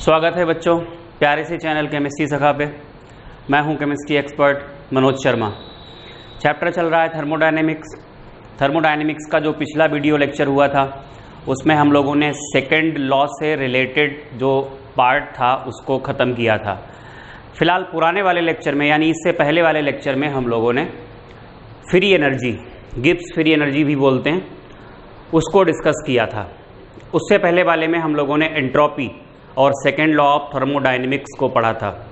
स्वागत है बच्चों प्यारे से चैनल केमिस्ट्री सखा पे। मैं हूं chemistry expert Manoj Sharma. Chapter चल रहा है थर्मोडायनेमिक्स। थर्मोडायनेमिक्स का जो पिछला वीडियो लेक्चर हुआ था उसमें हम लोगों ने सेकेंड लॉ से रिलेटेड जो पार्ट था उसको ख़त्म किया था। फिलहाल पुराने वाले लेक्चर में यानी इससे पहले वाले लेक्चर में हम लोगों ने free energy, Gibbs free energy भी बोलते हैं, उसको डिस्कस किया था। उससे पहले वाले में हम लोगों ने एंट्रोपी और सेकेंड लॉ ऑफ थर्मोडायनेमिक्स को पढ़ा था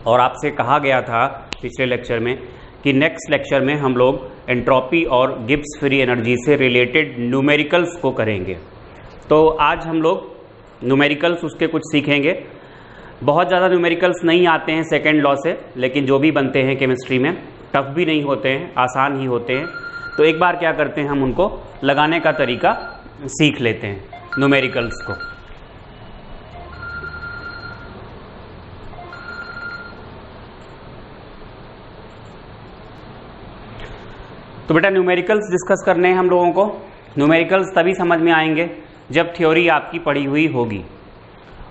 और आपसे कहा गया था पिछले लेक्चर में कि नेक्स्ट लेक्चर में हम लोग एंट्रोपी और गिब्स फ्री एनर्जी से रिलेटेड न्यूमेरिकल्स को करेंगे। तो आज हम लोग न्यूमेरिकल्स उसके कुछ सीखेंगे। बहुत ज़्यादा न्यूमेरिकल्स नहीं आते हैं सेकेंड लॉ से, लेकिन जो भी बनते हैं केमिस्ट्री में टफ भी नहीं होते हैं, आसान ही होते हैं। तो एक बार क्या करते हैं, हम उनको लगाने का तरीका सीख लेते हैं न्यूमेरिकल्स को। तो बेटा न्यूमेरिकल्स डिस्कस करने हैं हम लोगों को। न्यूमेरिकल्स तभी समझ में आएंगे जब थ्योरी आपकी पढ़ी हुई होगी,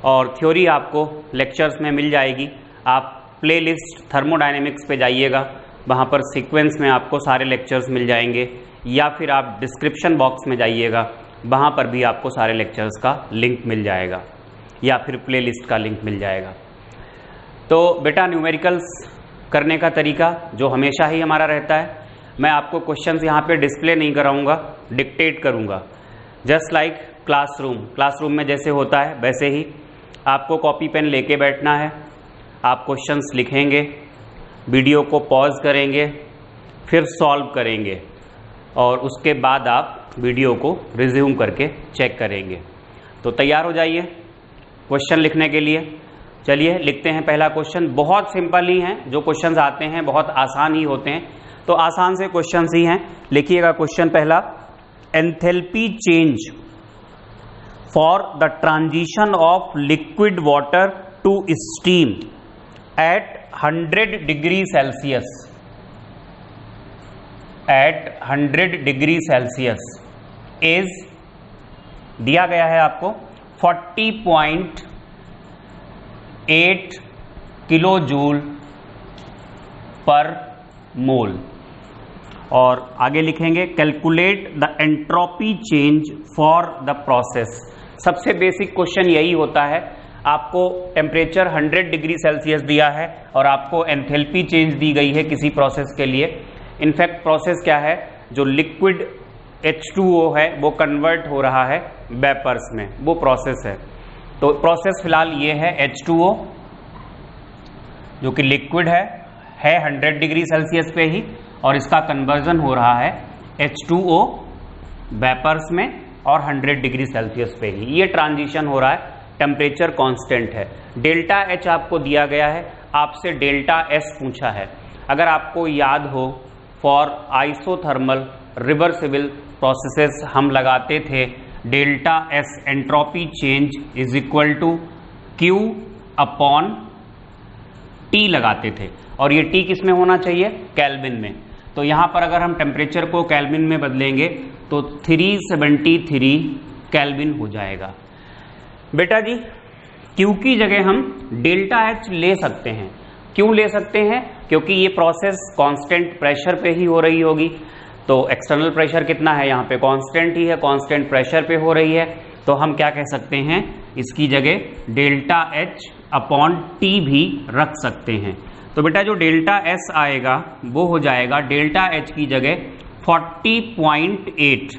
और थ्योरी आपको लेक्चर्स में मिल जाएगी। आप प्लेलिस्ट थर्मोडायनेमिक्स पे जाइएगा, वहाँ पर सीक्वेंस में आपको सारे लेक्चर्स मिल जाएंगे, या फिर आप डिस्क्रिप्शन बॉक्स में जाइएगा, वहाँ पर भी आपको सारे लेक्चर्स का लिंक मिल जाएगा, या फिर प्लेलिस्ट का लिंक मिल जाएगा। तो बेटा न्यूमेरिकल्स करने का तरीका जो हमेशा ही हमारा रहता है, मैं आपको क्वेश्चंस यहाँ पे डिस्प्ले नहीं कराऊंगा, डिक्टेट करूंगा। जस्ट लाइक क्लासरूम में जैसे होता है वैसे ही आपको कॉपी पेन लेके बैठना है। आप क्वेश्चंस लिखेंगे, वीडियो को पॉज करेंगे, फिर सॉल्व करेंगे, और उसके बाद आप वीडियो को रिज्यूम करके चेक करेंगे। तो तैयार हो जाइए क्वेश्चन लिखने के लिए। चलिए लिखते हैं पहला क्वेश्चन। बहुत सिंपल ही हैं, जो क्वेश्चंस आते हैं बहुत आसान ही होते हैं, तो आसान से क्वेश्चंस ही हैं। लिखिएगा क्वेश्चन पहला, enthalpy change for the transition of liquid water to steam at 100 degree Celsius. At 100 degree Celsius is दिया गया है आपको 40.8 किलो जूल पर मोल। और आगे लिखेंगे calculate the entropy change for the process. सबसे बेसिक क्वेश्चन यही होता है। आपको टेम्परेचर 100 डिग्री सेल्सियस दिया है और आपको एंथैल्पी चेंज दी गई है किसी प्रोसेस के लिए। इनफैक्ट प्रोसेस क्या है, जो लिक्विड H2O है वो कन्वर्ट हो रहा है वेपर्स में, वो प्रोसेस है। तो प्रोसेस फिलहाल ये है H2O जो कि लिक्विड है 100 डिग्री सेल्सियस पे ही, और इसका कन्वर्जन हो रहा है H2O वेपर्स में और 100 डिग्री सेल्सियस पे ही। ये ट्रांजिशन हो रहा है, टेम्परेचर कांस्टेंट है। डेल्टा H आपको दिया गया है, आपसे डेल्टा S पूछा है। अगर आपको याद हो, फॉर आइसोथर्मल रिवर्सिबल प्रोसेसेस हम लगाते थे delta S entropy change is equal to Q upon T लगाते थे, और ये T किस में होना चाहिए, केल्विन में। तो यहाँ पर अगर हम टेम्परेचर को केल्विन में बदलेंगे तो 373 केल्विन हो जाएगा। बेटा जी Q की जगह हम डेल्टा H ले सकते हैं। क्यों ले सकते हैं? क्योंकि ये प्रोसेस कांस्टेंट प्रेशर पे ही हो रही होगी। तो एक्सटर्नल प्रेशर कितना है, यहाँ पे कांस्टेंट ही है, कांस्टेंट प्रेशर पे हो रही है। तो हम क्या कह सकते हैं, इसकी जगह डेल्टा H अपॉन T भी रख सकते हैं। तो बेटा जो डेल्टा S आएगा वो हो जाएगा डेल्टा H की जगह 40.8।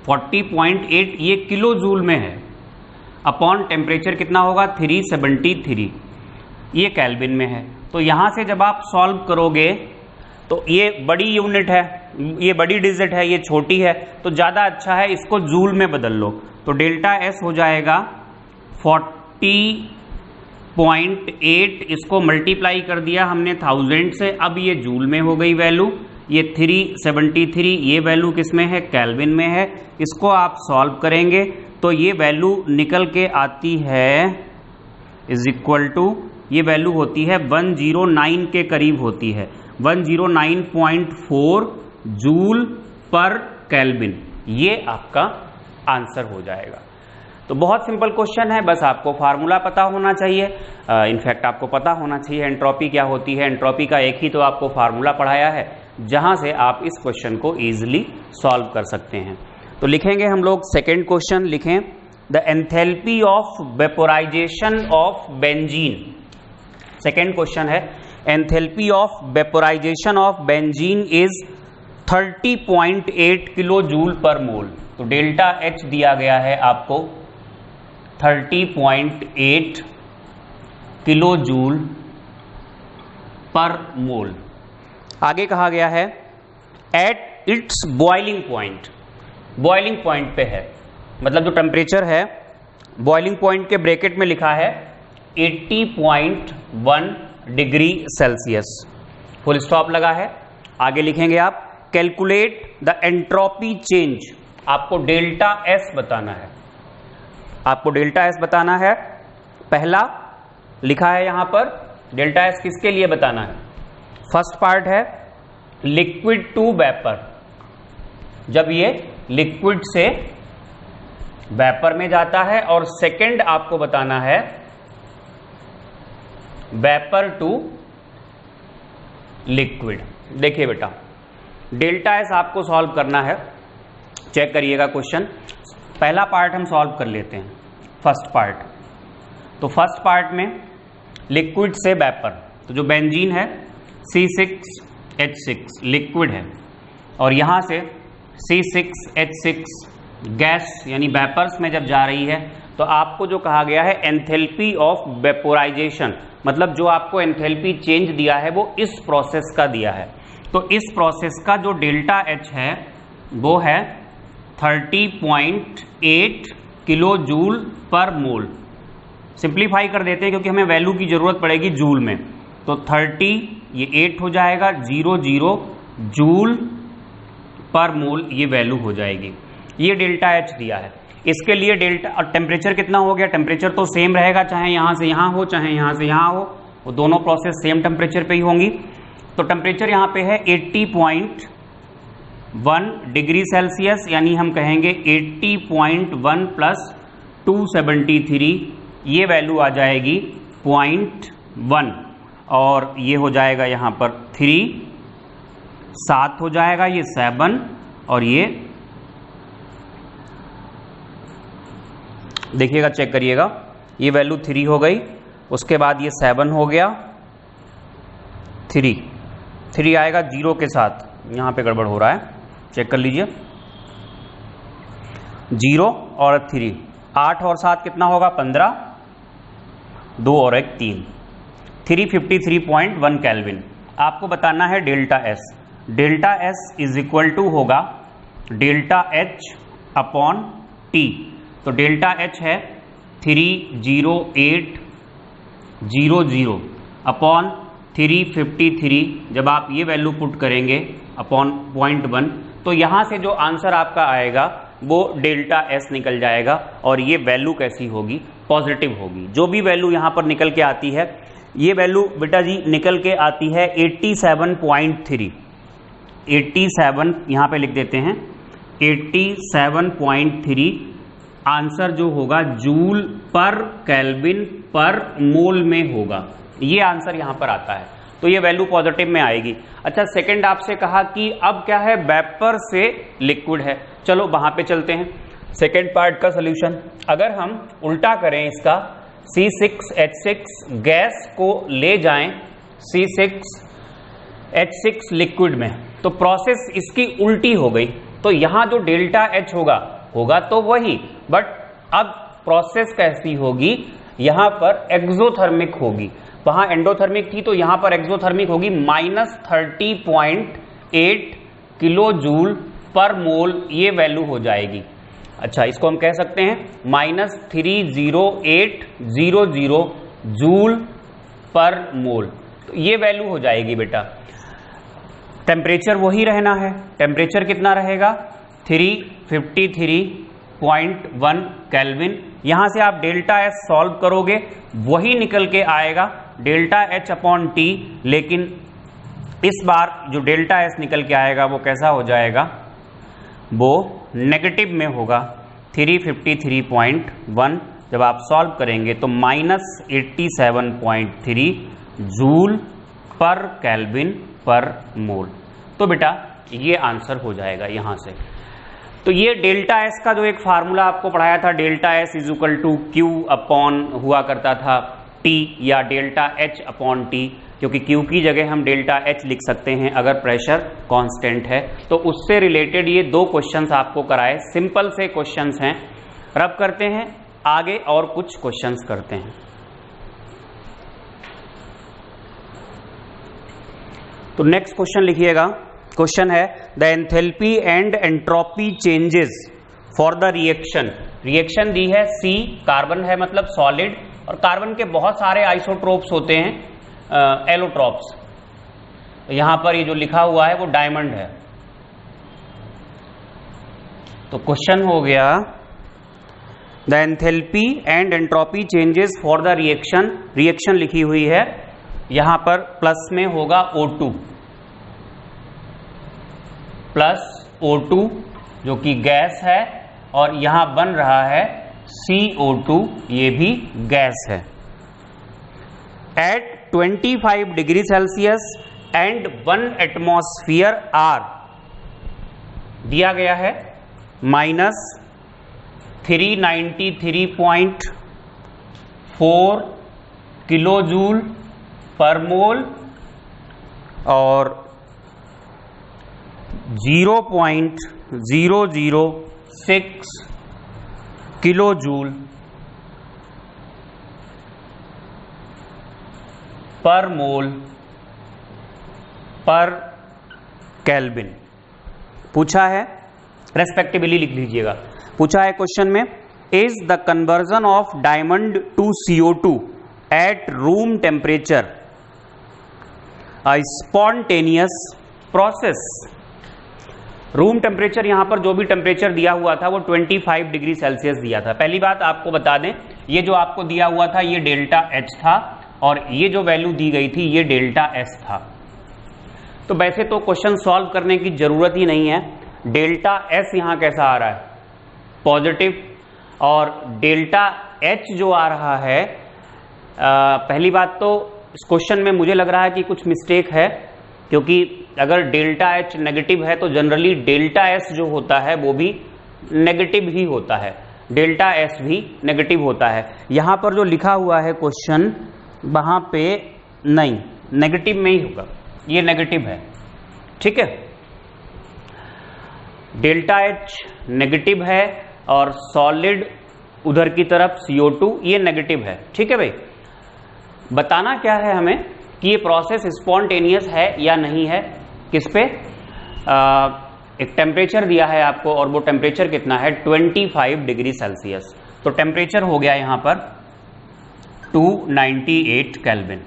40.8 ये किलो जूल में है, अपॉन टेम्परेचर कितना होगा 373, ये केल्विन में है। तो यहाँ से जब आप सॉल्व करोगे तो ये बड़ी यूनिट है, ये बड़ी डिजिट है, ये छोटी है, तो ज़्यादा अच्छा है इसको जूल में बदल लो। तो डेल्टा S हो जाएगा 40.8, इसको मल्टीप्लाई कर दिया हमने 1000 से, अब ये जूल में हो गई वैल्यू। ये 373 ये वैल्यू किस में है, केल्विन में है। इसको आप सॉल्व करेंगे तो ये वैल्यू निकल के आती है इज इक्वल टू, ये वैल्यू होती है 109 के करीब होती है, 109.4 जूल पर केल्विन। ये आपका आंसर हो जाएगा। तो बहुत सिंपल क्वेश्चन है, बस आपको फार्मूला पता होना चाहिए। इनफैक्ट आपको पता होना चाहिए एंट्रोपी क्या होती है। एंट्रोपी का एक ही तो आपको फार्मूला पढ़ाया है जहां से आप इस क्वेश्चन को इजीली सॉल्व कर सकते हैं। तो लिखेंगे हम लोग सेकेंड क्वेश्चन, लिखें the enthalpy of vaporization of benzene. Second question है enthalpy of vaporization of benzene is 30.8 kilo joule per mole. तो डेल्टा एच दिया गया है आपको 30.8 किलो जूल पर मोल। आगे कहा गया है at its boiling point. Boiling point पे है, मतलब जो टेम्परेचर है बॉइलिंग पॉइंट के ब्रैकेट में लिखा है 80.1 डिग्री सेल्सियस, फुल स्टॉप लगा है। आगे लिखेंगे आप कैलकुलेट द एंट्रोपी चेंज। आपको डेल्टा एस बताना है, आपको डेल्टा एस बताना है। पहला लिखा है यहां पर डेल्टा एस किसके लिए बताना है। फर्स्ट पार्ट है लिक्विड टू वेपर, जब ये लिक्विड से वेपर में जाता है, और सेकंड आपको बताना है वेपर टू लिक्विड। देखिए बेटा डेल्टा एस आपको सॉल्व करना है, चेक करिएगा क्वेश्चन। पहला पार्ट हम सॉल्व कर लेते हैं, फर्स्ट पार्ट। तो फर्स्ट पार्ट में लिक्विड से वेपर, तो जो बेंजीन है C6H6 लिक्विड है, और यहां से C6H6 गैस यानी वेपर्स में जब जा रही है, तो आपको जो कहा गया है एंथैल्पी ऑफ वेपोराइजेशन, मतलब जो आपको एंथैल्पी चेंज दिया है वो इस प्रोसेस का दिया है। तो इस प्रोसेस का जो डेल्टा एच है वो है 30.8 किलो जूल पर मोल। सिंप्लीफाई कर देते हैं क्योंकि हमें वैल्यू की जरूरत पड़ेगी जूल में। तो 30 ये 8 हो जाएगा, 00 जूल पर मोल ये वैल्यू हो जाएगी। ये डेल्टा एच दिया है। इसके लिए डेल्टा और टेम्परेचर कितना हो गया, टेम्परेचर तो सेम रहेगा, चाहे यहां से यहां हो चाहे यहां से यहां हो, वो दोनों प्रोसेस सेम टेम्परेचर पे ही होंगी। तो टेम्परेचर यहां पे है 80.1 डिग्री सेल्सियस, यानी हम कहेंगे 80.1 प्लस 273, ये वैल्यू आ जाएगी 0.1, और ये हो जाएगा यहां पर 3, 7 हो जाएगा, ये 7, और ये देखिएगा चेक करिएगा, ये वैल्यू 3 हो गई, उसके बाद ये 7 हो गया, 3 आएगा 0 के साथ, यहां पे गड़बड़ हो रहा है, चेक कर लीजिए, 0 और 3, 8 और 7 कितना होगा 15, 2 और 1 3, 353.1 केल्विन। आपको बताना है delta S. Delta S is equal to होगा डेल्टा एच अपॉन टी। तो डेल्टा एच है 30800 अपॉन 353, जब आप ये वैल्यू पुट करेंगे अपॉन 0.1, तो यहां से जो आंसर आपका आएगा वो डेल्टा एस निकल जाएगा, और ये वैल्यू कैसी होगी, पॉजिटिव होगी। जो भी वैल्यू यहां पर निकल के आती है, ये वैल्यू बेटा जी निकल के आती है 87.3, 87 यहां पे लिख देते हैं, 87.3 आंसर जो होगा जूल पर केल्विन पर मोल में होगा, ये आंसर यहां पर आता है। तो ये वैल्यू पॉजिटिव में आएगी। अच्छा, सेकंड आपसे कहा कि अब क्या है, वेपर से लिक्विड है, चलो वहां पे चलते हैं। सेकंड पार्ट का सोल्यूशन अगर हम उल्टा करें, इसका C6H6 गैस को ले जाएं C6H6 लिक्विड में, तो प्रोसेस इसकी उल्टी हो गई। तो यहां जो डेल्टा एच होगा तो वही, बट अब प्रोसेस कैसी होगी, यहां पर एक्सोथर्मिक होगी, वहां एंडोथर्मिक थी तो यहां पर एक्सोथर्मिक होगी। -30.8 किलो जूल पर मोल ये वैल्यू हो जाएगी। अच्छा, इसको हम कह सकते हैं -30800 जूल पर मोल, तो ये वैल्यू हो जाएगी बेटा। टेम्परेचर वही रहना है, टेम्परेचर कितना रहेगा 353.1 केल्विन। यहां से आप डेल्टा एस सॉल्व करोगे वही निकल के आएगा डेल्टा एच अपॉन टी, लेकिन इस बार जो डेल्टा एस निकल के आएगा वो कैसा हो जाएगा, वो नेगेटिव में होगा। 353.1, जब आप सॉल्व करेंगे तो -87.3 जूल पर केल्विन पर मोल। तो बेटा ये आंसर हो जाएगा यहां से। तो ये डेल्टा एस का जो एक फार्मूला आपको पढ़ाया था, delta S is equal to Q upon हुआ करता था टी या डेल्टा एच अपॉन टी, क्योंकि क्यू की जगह हम डेल्टा एच लिख सकते हैं अगर प्रेशर कांस्टेंट है। तो उससे रिलेटेड ये दो क्वेश्चंस आपको कराए, सिंपल से क्वेश्चंस हैं। रब करते हैं आगे और कुछ क्वेश्चंस करते हैं। तो नेक्स्ट क्वेश्चन लिखिएगा। क्वेश्चन है the enthalpy and entropy changes for the reaction. Reaction दी है सी, कार्बन है मतलब सॉलिड, और कार्बन के बहुत सारे आइसोट्रोप्स होते हैं, एलोट्रोप्स। यहां पर ये जो लिखा हुआ है वो डायमंड है। तो क्वेश्चन हो गया the enthalpy and entropy changes for the reaction. Reaction लिखी हुई है, यहां पर प्लस में होगा O2 प्लस O2 जो कि गैस है, और यहां बन रहा है CO2, ये भी गैस है। At 25 degree Celsius and 1 atmosphere are दिया गया है -393.4 किलो जूल पर मोल और 0.006 किलो जूल पर मोल पर केल्विन पूछा है, रेस्पेक्टिवली लिख लीजिएगा। पूछा है क्वेश्चन में, is the conversion of diamond to CO2 at room temperature a spontaneous process. Room temperature यहां पर जो भी टेम्परेचर दिया हुआ था वो 25 डिग्री सेल्सियस दिया था। पहली बात आपको बता दें, ये जो आपको दिया हुआ था ये डेल्टा एच था, और ये जो वैल्यू दी गई थी ये डेल्टा एस था। तो वैसे तो क्वेश्चन सॉल्व करने की जरूरत ही नहीं है। डेल्टा एस यहां कैसा आ रहा है, पॉजिटिव, और डेल्टा एच जो आ रहा है, पहली बात तो इस क्वेश्चन में मुझे लग रहा है कि कुछ मिस्टेक है, क्योंकि अगर डेल्टा एच नेगेटिव है तो जनरली डेल्टा एस जो होता है वो भी नेगेटिव ही होता है, डेल्टा एस भी नेगेटिव होता है। यहां पर जो लिखा हुआ है क्वेश्चन, वहां पे नहीं, नेगेटिव में ही होगा, ये नेगेटिव है, ठीक है। डेल्टा एच नेगेटिव है और सॉलिड उधर की तरफ CO2 ये नेगेटिव है, ठीक है भाई। बताना क्या है हमें कि ये प्रोसेस स्पॉन्टेनियस है या नहीं है, किस पे, एक टेम्परेचर दिया है आपको, और वो टेम्परेचर कितना है 25 डिग्री सेल्सियस। तो टेम्परेचर हो गया यहां पर 298 केल्विन।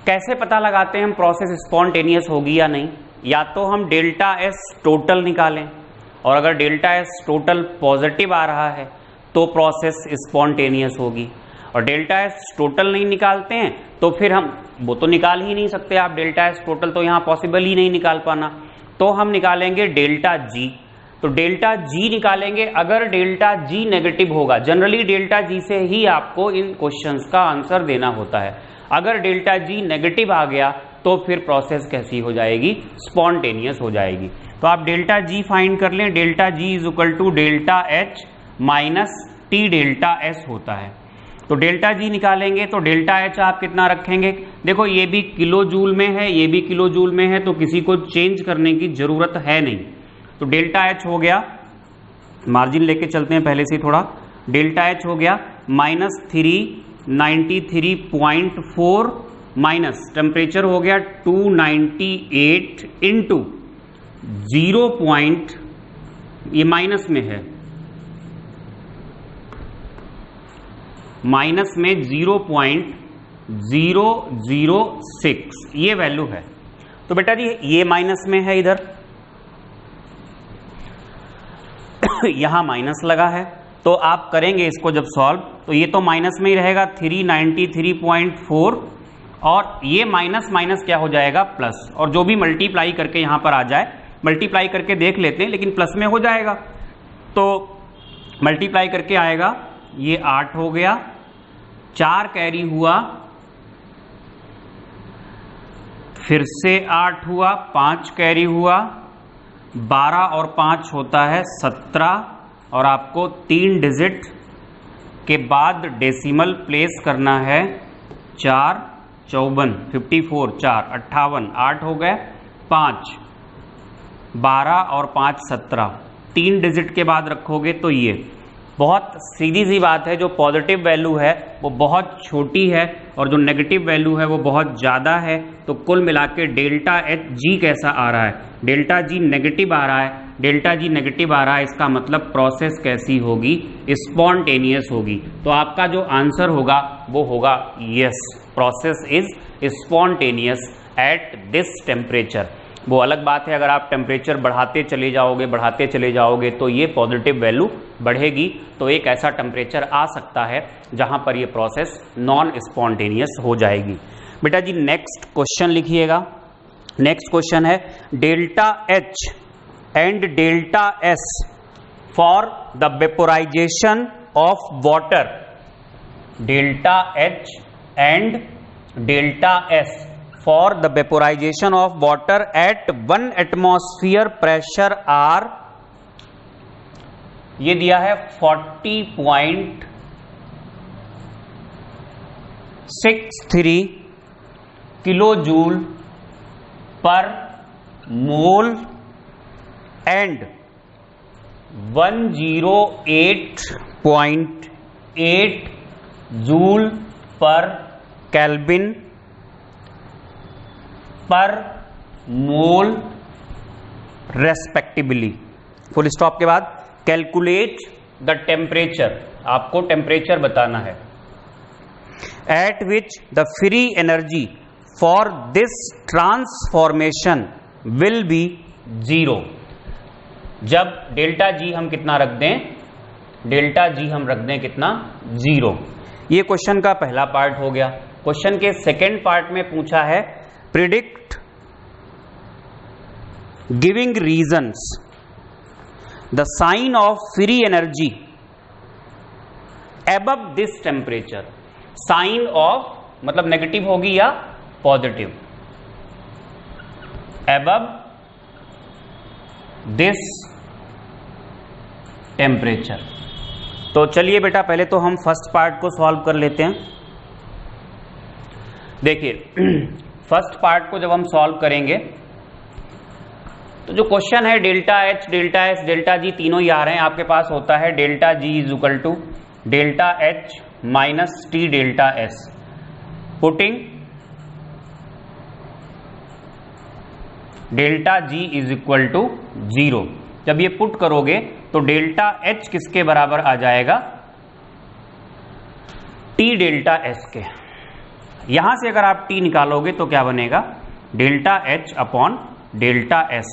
कैसे पता लगाते हैं हम प्रोसेस स्पॉन्टेनियस होगी या नहीं, या तो हम डेल्टा एस टोटल निकालें, और अगर डेल्टा एस टोटल पॉजिटिव आ रहा है तो प्रोसेस स्पॉन्टेनियस होगी, और डेल्टा एस टोटल नहीं निकालते हैं तो फिर हम वो तो निकाल ही नहीं सकते आप, डेल्टा एस टोटल तो यहां पॉसिबल ही नहीं निकाल पाना। तो हम निकालेंगे डेल्टा जी। तो डेल्टा जी निकालेंगे, अगर डेल्टा जी नेगेटिव होगा, जनरली डेल्टा जी से ही आपको इन क्वेश्चंस का आंसर देना होता है। अगर डेल्टा जी नेगेटिव आ गया तो फिर प्रोसेस कैसी हो जाएगी, स्पॉन्टेनियस हो जाएगी। तो आप डेल्टा जी फाइंड कर लें, delta G is equal to delta H minus T delta S होता है। तो डेल्टा जी निकालेंगे तो डेल्टा एच आप कितना रखेंगे, देखो ये भी किलो जूल में है, ये भी किलो जूल में है, तो किसी को चेंज करने की जरूरत है नहीं। तो डेल्टा एच हो गया, मार्जिन लेके चलते हैं पहले से थोड़ा, डेल्टा एच हो गया -393.4 माइनस टेम्परेचर हो गया 298 इंटू 0. ये माइनस में है, माइनस में 0.006 ये वैल्यू है। तो बेटा जी ये माइनस में है, इधर यहां माइनस लगा है, तो आप करेंगे इसको जब सॉल्व तो ये तो माइनस में ही रहेगा 393.4, और ये माइनस माइनस क्या हो जाएगा प्लस, और जो भी मल्टीप्लाई करके यहां पर आ जाए, मल्टीप्लाई करके देख लेते हैं लेकिन प्लस में हो जाएगा। तो मल्टीप्लाई करके आएगा, ये 8 हो गया, 4 कैरी हुआ, फिर से 8 हुआ, 5 कैरी हुआ, 12 और 5 होता है 17, और आपको 3 डिजिट के बाद डेसिमल प्लेस करना है। 4 54, 54, 4 58, 8 हो गए, 5 12 और 5 17, 3 डिजिट के बाद रखोगे तो ये बहुत सीधी सी बात है। जो पॉजिटिव वैल्यू है वो बहुत छोटी है और जो नेगेटिव वैल्यू है वो बहुत ज़्यादा है। तो कुल मिला के डेल्टा एच जी कैसा आ रहा है? डेल्टा जी नेगेटिव आ रहा है। डेल्टा जी नेगेटिव आ रहा है, इसका मतलब प्रोसेस कैसी होगी? स्पॉन्टेनियस होगी। तो आपका जो आंसर होगा वो होगा yes, process is spontaneous at this temperature. वो अलग बात है अगर आप टेम्परेचर बढ़ाते चले जाओगे तो ये पॉजिटिव वैल्यू बढ़ेगी। तो एक ऐसा टेम्परेचर आ सकता है जहां पर ये प्रोसेस नॉन स्पॉन्टेनियस हो जाएगी। बेटा जी नेक्स्ट क्वेश्चन लिखिएगा। नेक्स्ट क्वेश्चन है delta H and delta S for the vaporisation of water. Delta H and delta S for the vaporization of water at 1 atmosphere pressure are, ये दिया है 40.63 kilo joule per mole and 108.8 joule पर kelvin पर मोल respectively. Full stop के बाद calculate the temperature, आपको temperature बताना है eight which the free energy for this transformation will be 0। जब डेल्टा जी हम कितना रख दें? डेल्टा जी हम रख दें कितना? 0। ये क्वेश्चन का पहला पार्ट हो गया। क्वेश्चन के सेकेंड पार्ट में पूछा है predict giving reasons the sign of free energy above this temperature। sign of मतलब नेगेटिव होगी या पॉजिटिव? above this temperature। तो चलिए बेटा पहले तो हम फर्स्ट पार्ट को सॉल्व कर लेते हैं। देखिए फर्स्ट पार्ट को जब हम सॉल्व करेंगे तो जो क्वेश्चन है delta H, delta S, delta G तीनों ही आ रहे हैं। आपके पास होता है delta G is equal to delta H minus T delta S. Putting delta G is equal to 0। जब ये पुट करोगे तो डेल्टा एच किसके बराबर आ जाएगा? टी डेल्टा एस के। यहां से अगर आप T निकालोगे तो क्या बनेगा? Delta H upon delta S।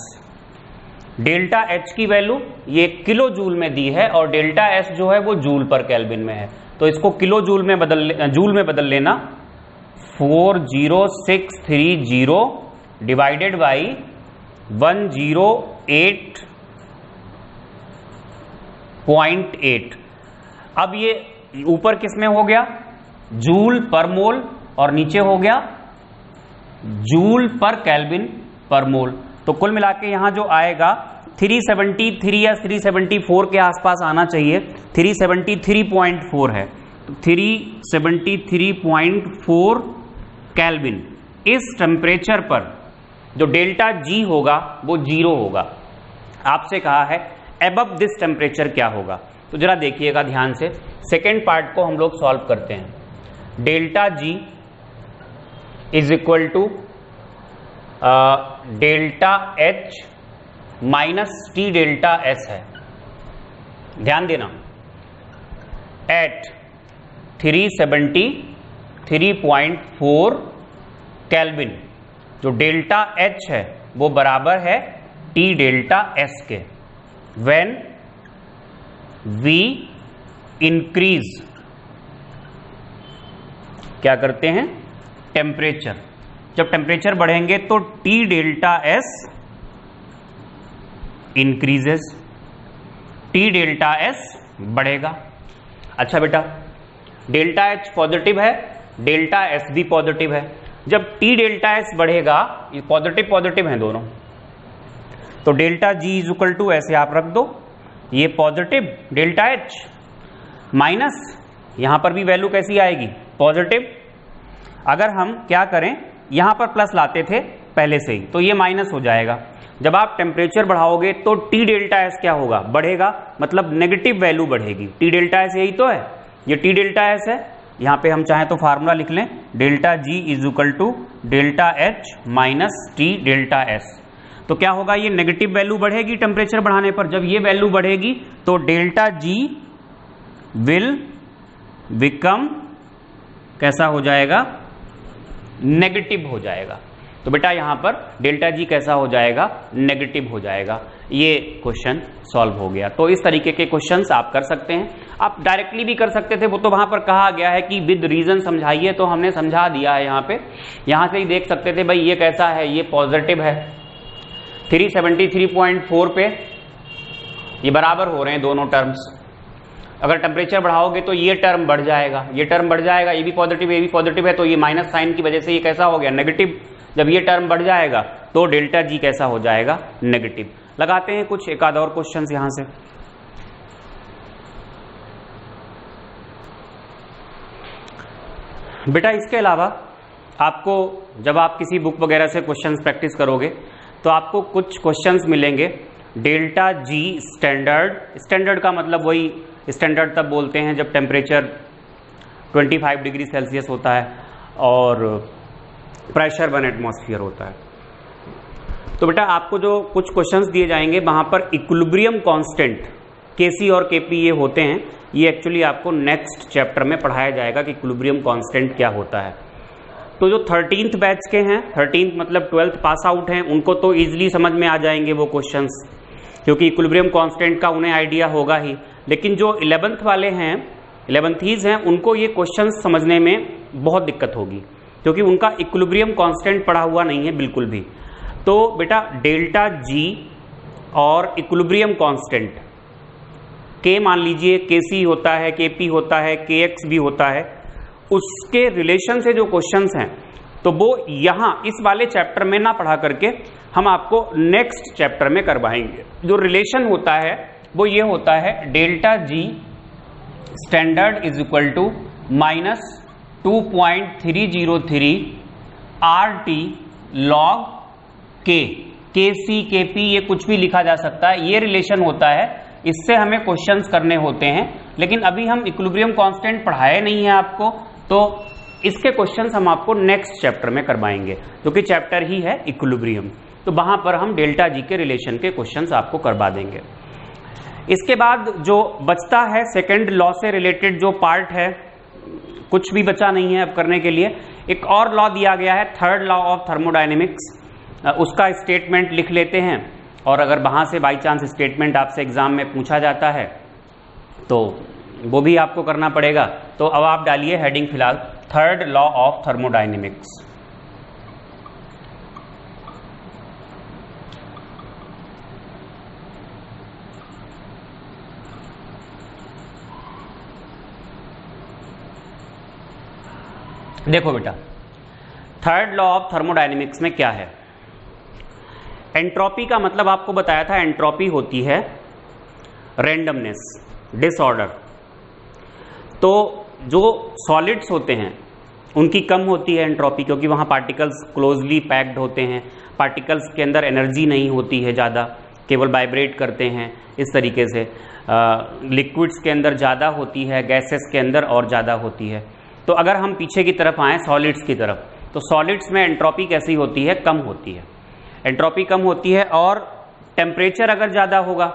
Delta H की वैल्यू ये किलो जूल में दी है और डेल्टा S जो है वो जूल पर केल्विन में है, तो इसको किलो जूल में बदल लेना। 40630 डिवाइडेड बाई 108.8। अब ये ऊपर किस में हो गया? जूल पर मोल, और नीचे हो गया जूल पर केल्विन पर मोल। तो कुल मिला के यहां जो आएगा 373 या 374 के आसपास आना चाहिए। 373.4 है, तो 373.4 केल्विन। इस टेम्परेचर पर जो डेल्टा जी होगा वो 0 होगा। आपसे कहा है अबव दिस टेम्परेचर क्या होगा? तो जरा देखिएगा ध्यान से। सेकेंड पार्ट को हम लोग सॉल्व करते हैं। Delta G is equal to delta H minus T delta S है। ध्यान देना, एट 373.4 केल्विन जो डेल्टा एच है वो बराबर है टी डेल्टा एस के। व्हेन वी इंक्रीज, क्या करते हैं? टेम्परेचर। जब टेम्परेचर बढ़ेंगे तो T delta S increases, T delta S बढ़ेगा। अच्छा बेटा, डेल्टा एच पॉजिटिव है, डेल्टा एस भी पॉजिटिव है। जब टी डेल्टा एस बढ़ेगा, ये पॉजिटिव पॉजिटिव हैं दोनों, तो delta G is equal to ऐसे आप रख दो, ये पॉजिटिव डेल्टा एच माइनस यहां पर भी वैल्यू कैसी आएगी, पॉजिटिव। अगर हम क्या करें, यहां पर प्लस लाते थे पहले से ही, तो ये माइनस हो जाएगा। जब आप टेम्परेचर बढ़ाओगे तो टी डेल्टा एस क्या होगा, बढ़ेगा, मतलब नेगेटिव वैल्यू बढ़ेगी। टी डेल्टा एस यही तो है, ये टी डेल्टा एस है। यहां पे हम चाहें तो फार्मूला लिख लें, delta G is equal to delta H minus T delta S. तो क्या होगा, ये नेगेटिव वैल्यू बढ़ेगी टेम्परेचर बढ़ाने पर। जब ये वैल्यू बढ़ेगी तो डेल्टा जी विल बिकम कैसा हो जाएगा, नेगेटिव हो जाएगा। तो बेटा यहां पर डेल्टा जी कैसा हो जाएगा, नेगेटिव हो जाएगा। ये क्वेश्चन सॉल्व हो गया। तो इस तरीके के क्वेश्चंस आप कर सकते हैं। आप डायरेक्टली भी कर सकते थे, वो तो वहां पर कहा गया है कि विद रीजन समझाइए, तो हमने समझा दिया है यहाँ पे। यहां से ही देख सकते थे भाई ये कैसा है, ये पॉजिटिव है, 373.4 पे ये बराबर हो रहे हैं दोनों टर्म्स। अगर टेम्परेचर बढ़ाओगे तो ये टर्म बढ़ जाएगा, ये टर्म बढ़ जाएगा, ये भी पॉजिटिव ये भी पॉजिटिव है, तो ये माइनस साइन की वजह से ये कैसा हो गया, नेगेटिव। जब ये टर्म बढ़ जाएगा तो डेल्टा जी कैसा हो जाएगा, नेगेटिव। लगाते हैं कुछ एक आध और क्वेश्चंस यहां से। बेटा इसके अलावा आपको जब आप किसी बुक वगैरह से क्वेश्चंस प्रैक्टिस करोगे तो आपको कुछ क्वेश्चंस मिलेंगे डेल्टा जी स्टैंडर्ड। स्टैंडर्ड का मतलब वही स्टैंडर्ड तब बोलते हैं जब टेम्परेचर 25 डिग्री सेल्सियस होता है और प्रेशर 1 एटमॉस्फेयर होता है। तो बेटा आपको जो कुछ क्वेश्चंस दिए जाएंगे वहां पर इक्विलिब्रियम कांस्टेंट केसी और केपी ये होते हैं, ये एक्चुअली आपको नेक्स्ट चैप्टर में पढ़ाया जाएगा कि इक्विलिब्रियम कांस्टेंट क्या होता है। तो जो 13th बैच के हैं, 13th मतलब 12th पास आउट हैं, उनको तो इजीली समझ में आ जाएंगे वो क्वेश्चंस, क्योंकि इक्विलिब्रियम कांस्टेंट का उन्हें आइडिया होगा ही। लेकिन जो 11th वाले हैं, 11th हैं, उनको ये क्वेश्चंस समझने में बहुत दिक्कत होगी, क्योंकि उनका इक्विलिब्रियम कांस्टेंट पढ़ा हुआ नहीं है बिल्कुल भी। तो बेटा डेल्टा जी और इक्विलिब्रियम कांस्टेंट के मान लीजिए केसी होता है, केपी होता है, केएक्स भी होता है, उसके रिलेशन से जो क्वेश्चंस हैं तो वो यहां इस वाले चैप्टर में ना पढ़ा करके हम आपको नेक्स्ट चैप्टर में करवाएंगे। जो रिलेशन होता है वो ये होता है delta G standard is equal to minus 2.303 RT log के सी के पी, ये कुछ भी लिखा जा सकता है, ये रिलेशन होता है, इससे हमें क्वेश्चंस करने होते हैं। लेकिन अभी हम इक्विलिब्रियम कांस्टेंट पढ़ाए नहीं है आपको, तो इसके क्वेश्चंस हम आपको नेक्स्ट चैप्टर में करवाएंगे, जो कि चैप्टर ही है इक्विलिब्रियम। तो वहां पर हम डेल्टा जी के रिलेशन के क्वेश्चंस आपको करवा देंगे। इसके बाद जो बचता है सेकेंड लॉ से रिलेटेड जो पार्ट है, कुछ भी बचा नहीं है अब करने के लिए। एक और लॉ दिया गया है, थर्ड लॉ ऑफ थर्मोडायनेमिक्स, उसका स्टेटमेंट लिख लेते हैं। और अगर वहां से बाई चांस स्टेटमेंट आपसे एग्जाम में पूछा जाता है तो वो भी आपको करना पड़ेगा। तो अब आप डालिए हेडिंग फिलहाल थर्ड लॉ ऑफ थर्मोडायनेमिक्स। देखो बेटा, थर्ड लॉ ऑफ थर्मोडायनेमिक्स में क्या है, एंट्रोपी का मतलब आपको बताया था, एंट्रोपी होती है रैंडमनेस, डिसऑर्डर। तो जो सॉलिड्स होते हैं उनकी कम होती है एंट्रोपी, क्योंकि वहाँ पार्टिकल्स क्लोजली पैक्ड होते हैं, पार्टिकल्स के अंदर एनर्जी नहीं होती है ज़्यादा, केवल वाइब्रेट करते हैं इस तरीके से। लिक्विड्स के अंदर ज़्यादा होती है, गैसेस के अंदर और ज़्यादा होती है। तो अगर हम पीछे की तरफ आएँ सॉलिड्स की तरफ, तो सॉलिड्स में एंट्रोपी कैसी होती है, कम होती है, एंट्रोपी कम होती है। और टेम्परेचर अगर ज़्यादा होगा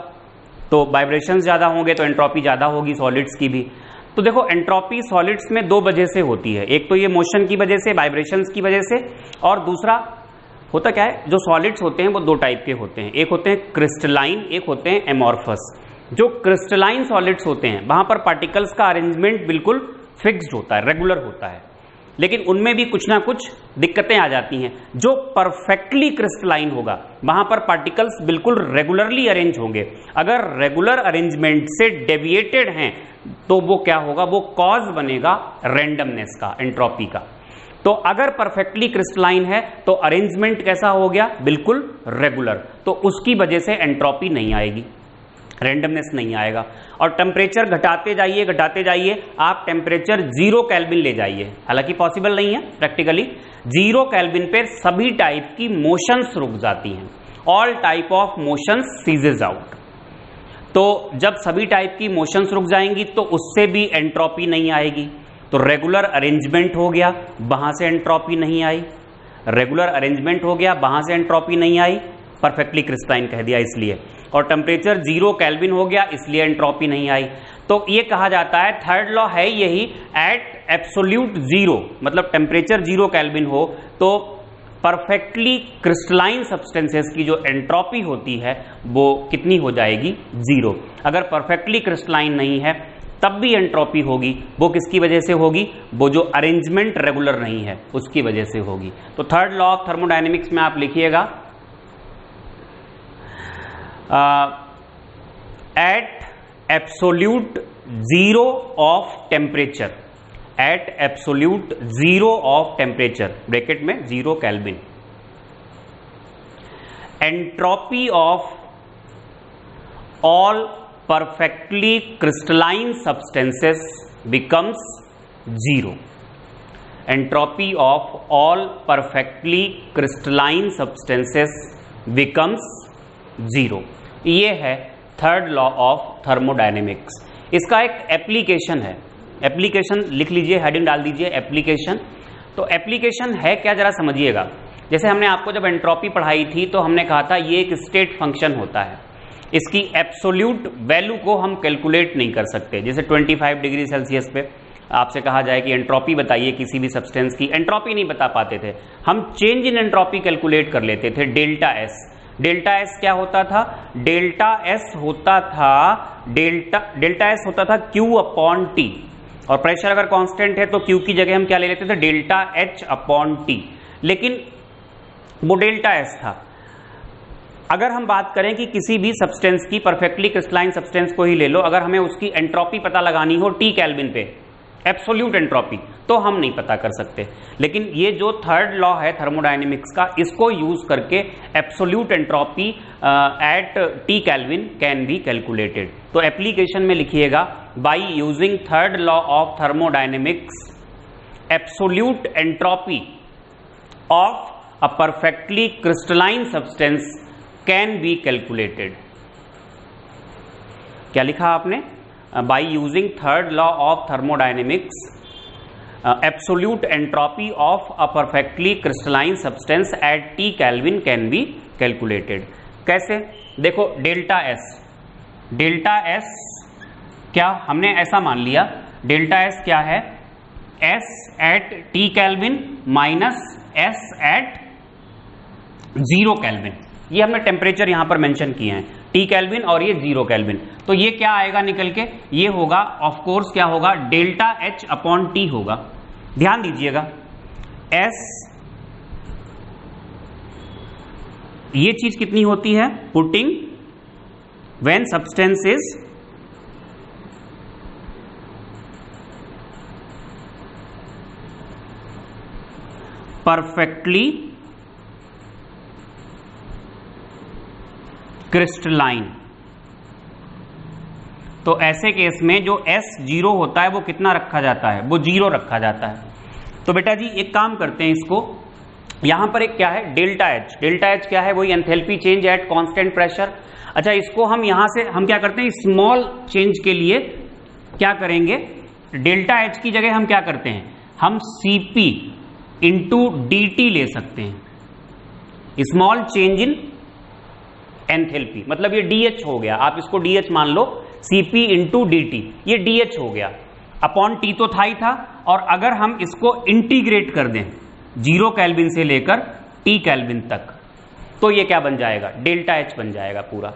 तो वाइब्रेशंस ज़्यादा होंगे, तो एंट्रोपी ज़्यादा होगी सॉलिड्स की भी। तो देखो एंट्रोपी सॉलिड्स में दो वजह से होती है, एक तो ये मोशन की वजह से, वाइब्रेशंस की वजह से, और दूसरा होता क्या है, जो सॉलिड्स होते हैं वो दो टाइप के होते हैं, एक होते हैं क्रिस्टलाइन, एक होते हैं एमॉर्फस। जो क्रिस्टलाइन सॉलिड्स होते हैं वहां पर पार्टिकल्स का अरेंजमेंट बिल्कुल फिक्स्ड होता है, रेगुलर होता है। लेकिन उनमें भी कुछ ना कुछ दिक्कतें आ जाती हैं। जो परफेक्टली क्रिस्टलाइन होगा वहां पर पार्टिकल्स बिल्कुल रेगुलरली अरेंज होंगे। अगर रेगुलर अरेंजमेंट से डेविएटेड हैं तो वो क्या होगा, वो कॉज बनेगा रैंडमनेस का, एंट्रोपी का। तो अगर परफेक्टली क्रिस्टलाइन है तो अरेंजमेंट कैसा हो गया, बिल्कुल रेगुलर, तो उसकी वजह से एंट्रोपी नहीं आएगी, रैंडमनेस नहीं आएगा। और टेम्परेचर घटाते जाइए, आप टेम्परेचर 0 केल्विन ले जाइए, हालांकि पॉसिबल नहीं है प्रैक्टिकली। 0 केल्विन पे सभी टाइप की मोशंस रुक जाती हैं, all type of motions सीजेज out. तो जब सभी टाइप की मोशंस रुक जाएंगी तो उससे भी एंट्रोपी नहीं आएगी। तो रेगुलर अरेंजमेंट हो गया, वहां से एंट्रोपी नहीं आई, रेगुलर अरेंजमेंट हो गया, वहां से एंट्रोपी नहीं आई, परफेक्टली क्रिस्टलाइन कह दिया इसलिए। और टेम्परेचर 0 केल्विन हो गया, इसलिए एंट्रोपी नहीं आई। तो ये कहा जाता है, थर्ड लॉ है यही, एट एब्सोल्यूट 0, मतलब टेम्परेचर 0 केल्विन हो तो परफेक्टली क्रिस्टलाइन सब्सटेंसेस की जो एंट्रोपी होती है वो कितनी हो जाएगी, 0। अगर परफेक्टली क्रिस्टलाइन नहीं है तब भी एंट्रोपी होगी, वो किसकी वजह से होगी, वो जो अरेंजमेंट रेगुलर नहीं है उसकी वजह से होगी। तो थर्ड लॉ ऑफ थर्मोडायनेमिक्स में आप लिखिएगा, at absolute 0 of temperature, at absolute 0 of temperature, bracket में 0 kelvin, entropy of all perfectly crystalline substances becomes 0. Entropy of all perfectly crystalline substances becomes 0. ये है थर्ड लॉ ऑफ थर्मोडायनेमिक्स। इसका एक application है, application लिख लीजिए, हेडिंग डाल दीजिए एप्लीकेशन। तो एप्लीकेशन है क्या, जरा समझिएगा। जैसे हमने आपको जब एंट्रोपी पढ़ाई थी तो हमने कहा था ये एक स्टेट फंक्शन होता है, इसकी एब्सोल्यूट वैल्यू को हम कैलकुलेट नहीं कर सकते। जैसे 25 डिग्री सेल्सियस पे आपसे कहा जाए कि एंट्रोपी बताइए किसी भी सब्सटेंस की, एंट्रोपी नहीं बता पाते थे हम, चेंज इन एंट्रोपी कैलकुलेट कर लेते थे, डेल्टा एस। डेल्टा एस क्या होता था, डेल्टा एस होता था क्यू अपॉन टी, और प्रेशर अगर कांस्टेंट है तो क्यू की जगह हम क्या ले लेते थे, डेल्टा एच अपॉन टी, लेकिन वो डेल्टा एस था। अगर हम बात करें कि किसी भी सब्सटेंस की, परफेक्टली क्रिस्टलाइन सब्सटेंस को ही ले लो, अगर हमें उसकी एंट्रोपी पता लगानी हो टी केल्विन पे, एब्सोल्यूट एंट्रोपी, तो हम नहीं पता कर सकते। लेकिन ये जो थर्ड लॉ है थर्मोडायनेमिक्स का, इसको यूज करके absolute entropy eight T kelvin can be calculated. तो एप्लीकेशन में लिखिएगा, by using third law of thermodynamics absolute entropy of a perfectly crystalline substance can be calculated. क्या लिखा आपने, by using third law of thermodynamics absolute entropy of a perfectly crystalline substance eight T kelvin can be calculated. कैसे, देखो delta S, delta S क्या, हमने ऐसा मान लिया डेल्टा एस क्या है, S at T kelvin minus S at 0 kelvin. ये हमने टेम्परेचर यहां पर मेंशन किए हैं, टी केल्विन और ये 0 केल्विन। तो ये क्या आएगा निकल के, ये होगा ऑफ कोर्स क्या होगा, डेल्टा एच अपॉन टी होगा। ध्यान दीजिएगा, एस, ये चीज कितनी होती है, putting when substance is perfectly crystalline. तो ऐसे केस में जो S0 होता है वो कितना रखा जाता है, वो 0 रखा जाता है। तो बेटा जी एक काम करते हैं, इसको यहां पर एक क्या है, डेल्टा एच, डेल्टा एच क्या है, वही enthalpy change at constant pressure. अच्छा, इसको हम यहां से हम क्या करते हैं, स्मॉल चेंज के लिए क्या करेंगे, डेल्टा एच की जगह हम क्या करते हैं, हम Cp इंटू dt ले सकते हैं, स्मॉल चेंज इन एंथैल्पी, मतलब ये DH हो गया, आप इसको DH मान लो, Cp इंटू dt, ये DH हो गया, अपॉन T तो था ही था, और अगर हम इसको इंटीग्रेट कर दें 0 केल्विन से लेकर T केल्विन तक, तो ये क्या बन जाएगा, डेल्टा H बन जाएगा पूरा।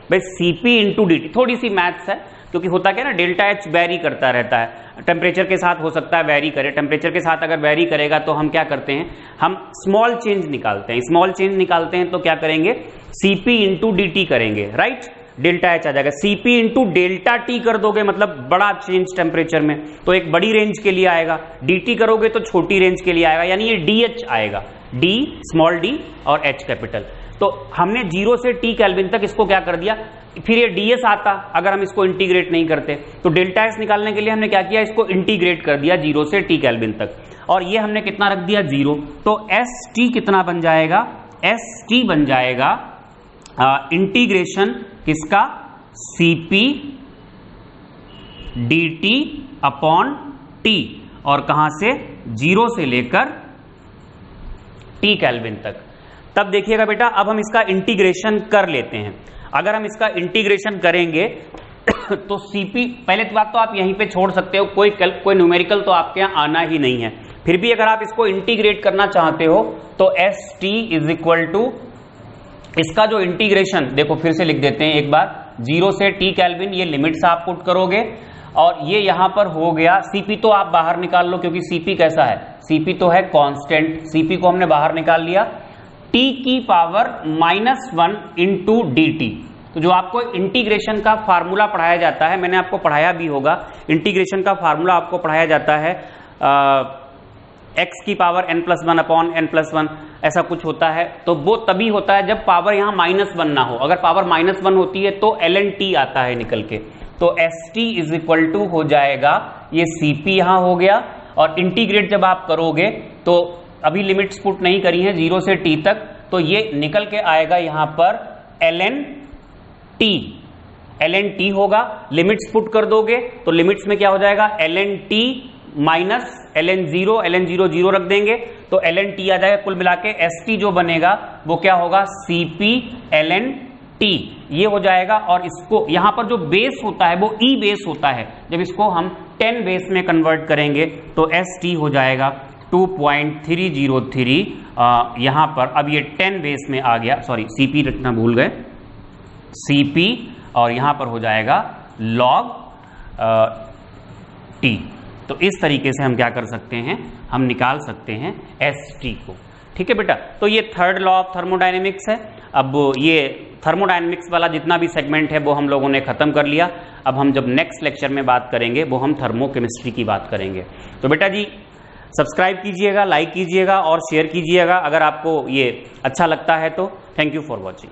भाई Cp इंटू dt, थोड़ी सी मैथ्स है क्योंकि होता क्या है ना, डेल्टा एच वेरी करता रहता है, टेम्परेचर के साथ हो सकता है वेरी करे, टेम्परेचर के साथ अगर वेरी करेगा तो हम क्या करते हैं, हम स्मॉल चेंज निकालते हैं, स्मॉल चेंज निकालते हैं तो क्या करेंगे, Cp इंटू डी टी करेंगे, राइट, डेल्टा एच आ जाएगा, Cp इंटू डेल्टा टी कर दोगे मतलब बड़ा चेंज टेम्परेचर में, तो एक बड़ी रेंज के लिए आएगा, dt करोगे तो छोटी रेंज के लिए आएगा, यानी ये dh आएगा, d स्मॉल d और h कैपिटल। तो हमने 0 से t केल्विन तक इसको क्या कर दिया, फिर ये ds आता अगर हम इसको इंटीग्रेट नहीं करते, तो डेल्टा एस निकालने के लिए हमने क्या किया, इसको इंटीग्रेट कर दिया 0 से t केल्विन तक, और ये हमने कितना रख दिया 0, तो st कितना बन जाएगा, st बन जाएगा इंटीग्रेशन किसका, Cp dt अपॉन t, और कहां से, 0 से लेकर t केल्विन तक। तब देखिएगा बेटा, अब हम इसका इंटीग्रेशन कर लेते हैं। अगर हम इसका इंटीग्रेशन करेंगे तो Cp, पहले तो बात तो आप यहीं पे छोड़ सकते हो, कोई न्यूमेरिकल तो आपके यहाँ आना ही नहीं है, फिर भी अगर आप इसको इंटीग्रेट करना चाहते हो तो St इज इक्वल टू, इसका जो इंटीग्रेशन देखो फिर से लिख देते हैं एक बार, 0 से t केल्विन ये लिमिट्स आप पुट करोगे, और ये यहां पर हो गया, Cp तो आप बाहर निकाल लो क्योंकि Cp कैसा है, Cp तो है कांस्टेंट, Cp को हमने बाहर निकाल लिया, t की पावर -1 इंटू dt। तो जो आपको इंटीग्रेशन का फार्मूला पढ़ाया जाता है, मैंने आपको पढ़ाया भी होगा, इंटीग्रेशन का फार्मूला आपको पढ़ाया जाता है x की पावर n+1 अपॉन n+1, ऐसा कुछ होता है, तो वो तभी होता है जब पावर यहाँ -1 ना हो, अगर पावर -1 होती है तो ln t आता है निकल के, तो St इज इक्वल टू हो जाएगा, ये Cp यहाँ हो गया, और इंटीग्रेट जब आप करोगे तो अभी लिमिट्स पुट नहीं करी है 0 से t तक, तो ये निकल के आएगा यहाँ पर ln t होगा, लिमिट्स पुट कर दोगे तो लिमिट्स में क्या हो जाएगा, ln t माइनस ln 0 0 रख देंगे तो ln t आ जाएगा, कुल मिला के St जो बनेगा वो क्या होगा, Cp ln t, ये हो जाएगा। और इसको यहाँ पर जो बेस होता है वो E बेस होता है, जब इसको हम 10 बेस में कन्वर्ट करेंगे तो St हो जाएगा 2.303, यहाँ पर अब ये 10 बेस में आ गया, सॉरी Cp रखना भूल गए, Cp, और यहाँ पर हो जाएगा log t। तो इस तरीके से हम क्या कर सकते हैं, हम निकाल सकते हैं St को, ठीक है बेटा। तो ये थर्ड लॉ ऑफ थर्मोडायनेमिक्स है। अब ये थर्मोडायनेमिक्स वाला जितना भी सेगमेंट है वो हम लोगों ने खत्म कर लिया। अब हम जब नेक्स्ट लेक्चर में बात करेंगे वो हम थर्मोकेमिस्ट्री की बात करेंगे। तो बेटा जी सब्सक्राइब कीजिएगा, लाइक कीजिएगा और शेयर कीजिएगा अगर आपको ये अच्छा लगता है तो। Thank you for watching.